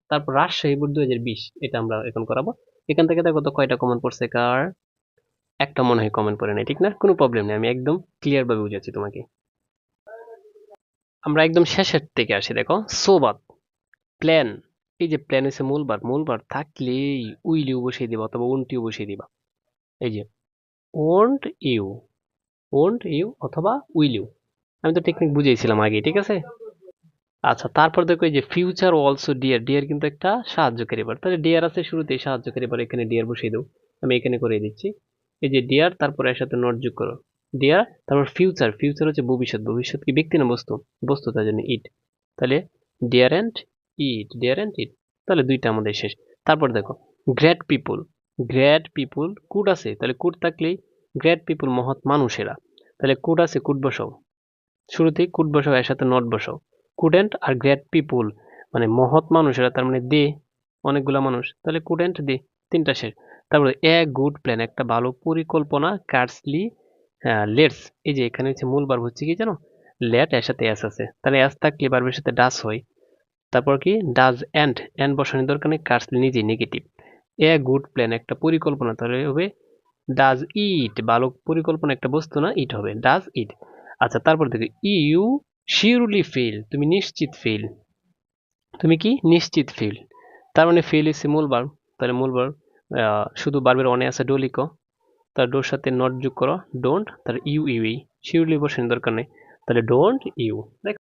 তারপর রাজশাহী বোর্ড 2020, এটা আমরা এখন করাবো। এখান থেকে দেখো তো কয়টা কমন পড়ছে কার? একটা মনে হয় কমন পড়ে নাই, ঠিক না? কোনো প্রবলেম নেই, আমি একদম ক্লিয়ার ভাবে বুঝাচ্ছি তোমাকে। আমরা একদম শেষের থেকে আসি, দেখো সোবাত, প্ল্যান। এই যে প্ল্যান হচ্ছে মূলবার থাকলেই উইলিও বসিয়ে দিবা অথবা ওন্টিও বসিয়ে দিবা। এই যে ওন্ট ইউ, ওন্ট ইউ অথবা উইল ইউ। আমি তো টেকনিক বুঝিয়েছিলাম আগে, ঠিক আছে? আচ্ছা, তারপর দেখো এই যে ফিউচার অলসো ডিয়ার, ডিয়ার কিন্তু একটা সাহায্যকারী বার, তাহলে ডিয়ার আছে শুরুতেই, সাহায্যকারী বার এখানে ডিয়ার বসিয়ে দাও। আমি এখানে করে দিচ্ছি। এই যে ডিয়ার, তারপর এর সাথে নট যোগ করো, ডিয়ার। তারপর ফিউচার, ফিউচার হচ্ছে ভবিষ্যৎ, ভবিষ্যৎ কি ব্যক্তি না বস্তু? বস্তু, তার জন্য ইট। তাহলে dear and it, dear and it. তাহলে দুইটা আমাদের শেষ। তারপর দেখো great people, great people could আছে, তাহলে কুড থাকলেই গ্রেট পিপুল মহৎ মানুষেরা। তাহলে কুড আছে, কুড বসাও, শুরুতেই কুড বসাও, এর সাথে নট বসাও। কুডেন্ট আর গ্রেট পিপুল মানে মহৎ মানুষেরা, তার মানে দে অনেকগুলা মানুষ, তাহলে কুডেন্ট দে, তিনটা শেষ। তারপরে এ গুড প্ল্যান, একটা ভালো পরিকল্পনা, কার্সলি লেটস। এই যে এখানে হচ্ছে মূল ভার্ব হচ্ছে কি জানো? লেট, এর সাথে এস আছে, তাহলে এস থাকলে ভার্বের সাথে ডাস হয়। তারপর কি ডাজ এন্ড বসানোর দরকার নেই, কার্সলি নিজেই নেগেটিভ। এ গুড প্ল্যান, একটা পরিকল্পনা, তাহলে হবে ডাজ ইট, ভালো পরিকল্পনা একটা বস্তু না, ইট হবে ডাজ ইট। আচ্ছা, তারপর দেখো ইউ শিওরলি ফেল, তুমি নিশ্চিত ফেল, তুমি কি নিশ্চিত ফেল। তার মানে ফেল ইজ মূল ভার্ব, তাহলে মূল ভার্ব শুধু ভার্বের অনে আছে ডো লিখো, তার ডোর সাথে নট যোগ করো, ডোন্ট, তার ইউ ইউ, শিওরলি বসানোর দরকার নেই, তাহলে ডোন্ট ইউ।